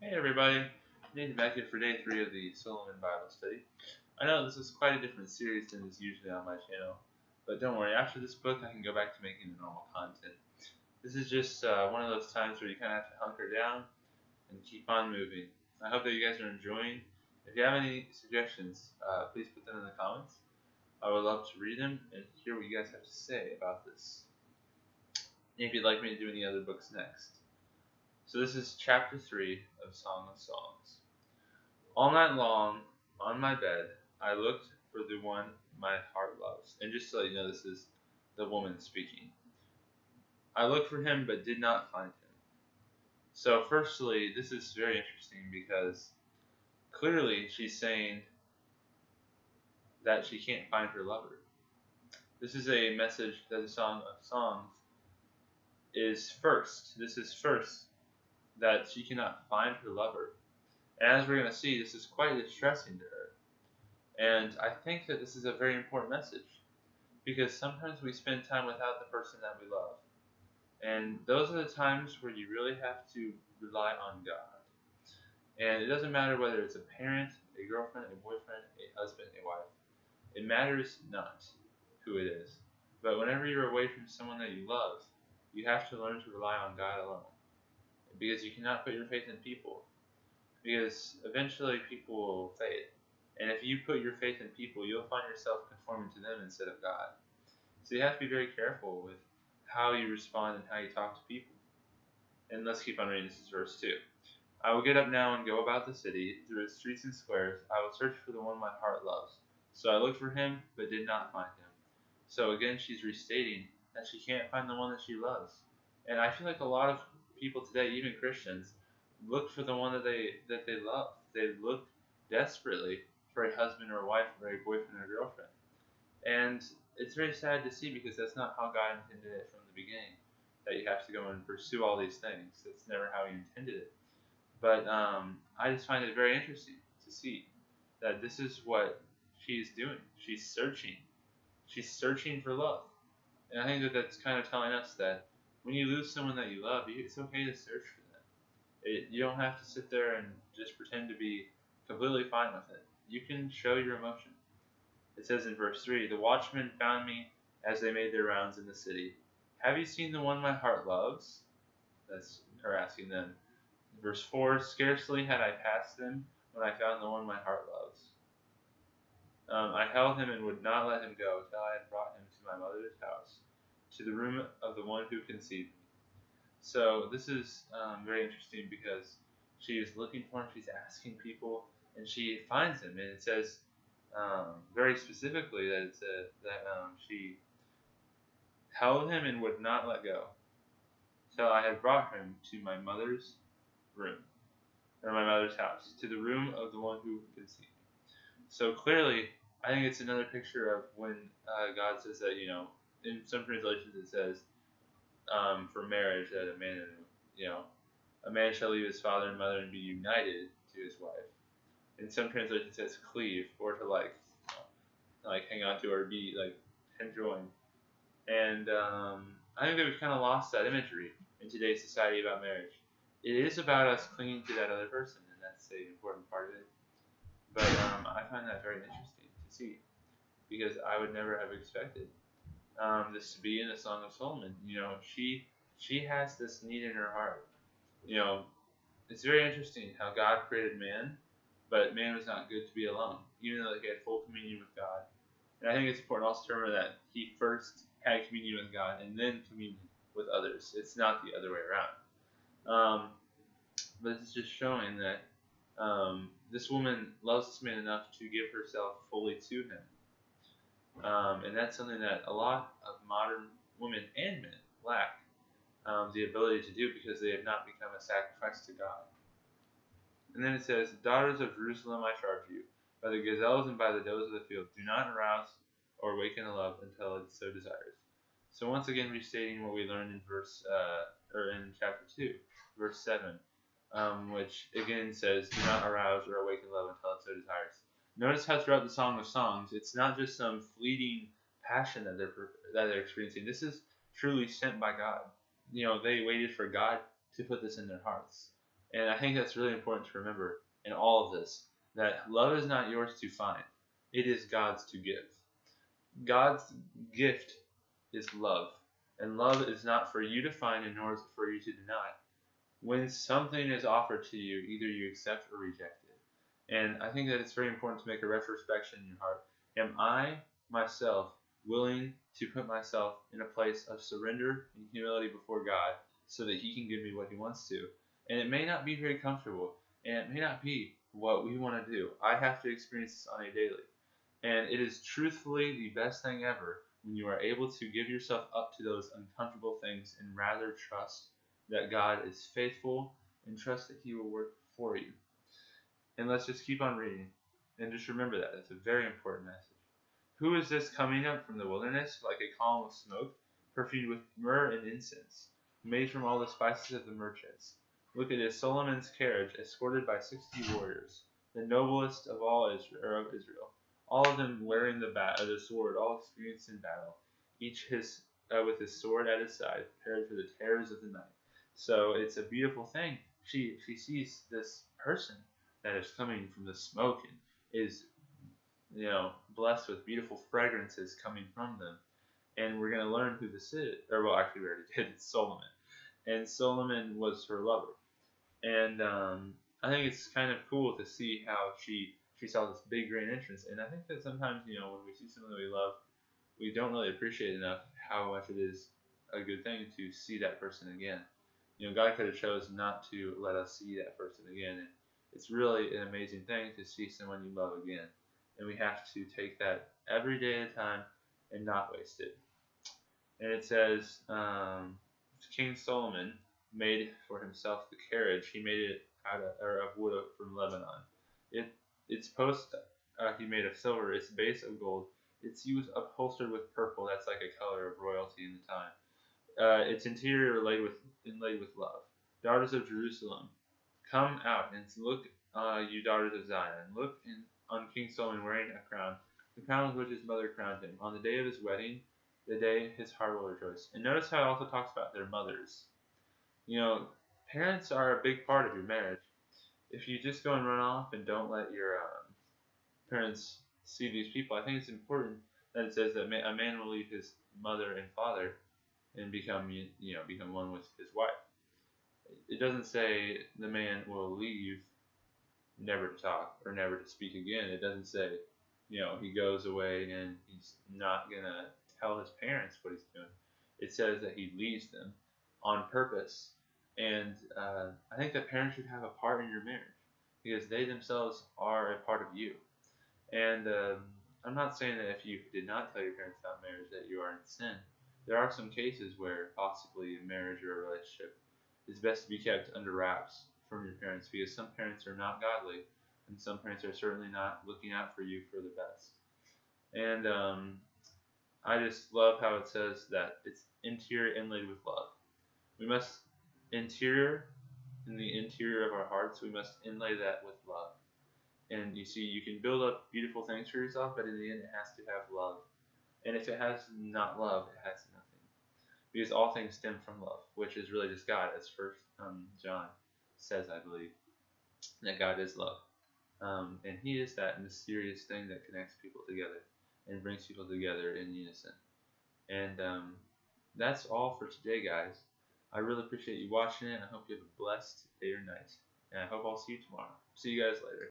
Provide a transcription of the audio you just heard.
Hey everybody, Nathan back here for day 3 of the Solomon Bible Study. I know this is quite a different series than is usually on my channel, but don't worry, after this book I can go back to making the normal content. This is just one of those times where you kind of have to hunker down and keep on moving. I hope that you guys are enjoying. If you have any suggestions, please put them in the comments. I would love to read them and hear what you guys have to say about this. And if you'd like me to do any other books next. So this is chapter 3 of Song of Songs. All night long, on my bed, I looked for the one my heart loves. And just so you know, this is the woman speaking. I looked for him, but did not find him. So firstly, this is very interesting because clearly she's saying that she can't find her lover. This is a message that the Song of Songs is first. This is first, that she cannot find her lover. And as we're going to see, this is quite distressing to her. And I think that this is a very important message, because sometimes we spend time without the person that we love. And those are the times where you really have to rely on God. And it doesn't matter whether it's a parent, a girlfriend, a boyfriend, a husband, a wife. It matters not who it is. But whenever you're away from someone that you love, you have to learn to rely on God alone. Because you cannot put your faith in people. Because eventually people will fade. And if you put your faith in people, you'll find yourself conforming to them instead of God. So you have to be very careful with how you respond and how you talk to people. And let's keep on reading. This is verse 2. I will get up now and go about the city, through its streets and squares. I will search for the one my heart loves. So I looked for him, but did not find him. So again, she's restating that she can't find the one that she loves. And I feel like a lot of people today, even Christians, look for the one that they love. They look desperately for a husband or a wife or a boyfriend or a girlfriend. And it's very sad to see, because that's not how God intended it from the beginning, that you have to go and pursue all these things. That's never how he intended it. But I just find it very interesting to see that this is what she's doing. She's searching. She's searching for love. And I think that that's kind of telling us that when you lose someone that you love, it's okay to search for them. You don't have to sit there and just pretend to be completely fine with it. You can show your emotion. It says in verse 3, the watchmen found me as they made their rounds in the city. Have you seen the one my heart loves? That's her asking them. Verse 4, scarcely had I passed them when I found the one my heart loves. I held him and would not let him go till I had brought him to my mother's house, to the room of the one who conceived me. So this is very interesting, because she is looking for him, she's asking people, and she finds him. And it says very specifically that she held him and would not let go till I had brought him to my mother's room, or my mother's house, to the room of the one who conceived me. So clearly, I think it's another picture of when God says that, in some translations it says for marriage that a man shall leave his father and mother and be united to his wife. In some translations it says cleave, or to like hang on to, or be conjoined. And I think that we've kind of lost that imagery in today's society about marriage. It is about us clinging to that other person, and that's the important part of it. But I find that very interesting to see, because I would never have expected this to be in the Song of Solomon. She has this need in her heart. It's very interesting how God created man, but man was not good to be alone, even though he had full communion with God. And I think it's important also to remember that he first had communion with God and then communion with others. It's not the other way around. But it's just showing that this woman loves this man enough to give herself fully to him. And that's something that a lot of modern women and men lack the ability to do, because they have not become a sacrifice to God. And then it says, daughters of Jerusalem, I charge you, by the gazelles and by the does of the field, do not arouse or awaken a love until it so desires. So once again, restating what we learned in in chapter 2, verse 7, which again says, do not arouse or awaken love until it so desires. Notice how throughout the Song of Songs, it's not just some fleeting passion that they're experiencing. This is truly sent by God. They waited for God to put this in their hearts. And I think that's really important to remember in all of this, that love is not yours to find. It is God's to give. God's gift is love. And love is not for you to find, and nor is it for you to deny. When something is offered to you, either you accept or reject it. And I think that it's very important to make a retrospection in your heart. Am I myself willing to put myself in a place of surrender and humility before God so that He can give me what He wants to? And it may not be very comfortable, and it may not be what we want to do. I have to experience this on a daily. And it is truthfully the best thing ever when you are able to give yourself up to those uncomfortable things and rather trust that God is faithful and trust that He will work for you. And let's just keep on reading. And just remember that. It's a very important message. Who is this coming up from the wilderness like a column of smoke, perfumed with myrrh and incense, made from all the spices of the merchants? Look at this, Solomon's carriage, escorted by 60 warriors, the noblest of all Israel, all of them wearing the sword, all experienced in battle, each with his sword at his side, prepared for the terrors of the night. So it's a beautiful thing. She sees this person that is coming from the smoke and is blessed with beautiful fragrances coming from them. And we're going to learn who this is. Or, well, actually, we already did. It's Solomon. And Solomon was her lover. And I think it's kind of cool to see how she saw this big grand entrance. And I think that sometimes, when we see someone that we love, we don't really appreciate enough how much it is a good thing to see that person again. God could have chosen not to let us see that person again. And it's really an amazing thing to see someone you love again. And we have to take that every day at a time and not waste it. And it says, King Solomon made for himself the carriage. He made it out of wood from Lebanon. Its post he made of silver. Its base of gold. Its was upholstered with purple. That's like a color of royalty in the time. Its interior inlaid with love. Daughters of Jerusalem, come out and look, you daughters of Zion. Look on King Solomon wearing a crown, the crown with which his mother crowned him. On the day of his wedding, the day his heart will rejoice. And notice how it also talks about their mothers. Parents are a big part of your marriage. If you just go and run off and don't let your parents see these people, I think it's important that it says that a man will leave his mother and father and become one with his wife. It doesn't say the man will leave never to talk or never to speak again. It doesn't say, he goes away and he's not going to tell his parents what he's doing. It says that he leaves them on purpose. And I think that parents should have a part in your marriage because they themselves are a part of you. And I'm not saying that if you did not tell your parents about marriage that you are in sin. There are some cases where possibly a marriage or a relationship is best to be kept under wraps from your parents because some parents are not godly and some parents are certainly not looking out for you for the best. And I just love how it says that it's interior inlaid with love. We must in the interior of our hearts, we must inlay that with love. And you see, you can build up beautiful things for yourself, but in the end, it has to have love. And if it has not love, it has nothing. Because all things stem from love, which is really just God, as First John says, I believe, that God is love. And He is that mysterious thing that connects people together and brings people together in unison. And that's all for today, guys. I really appreciate you watching it. I hope you have a blessed day or night. And I hope I'll see you tomorrow. See you guys later.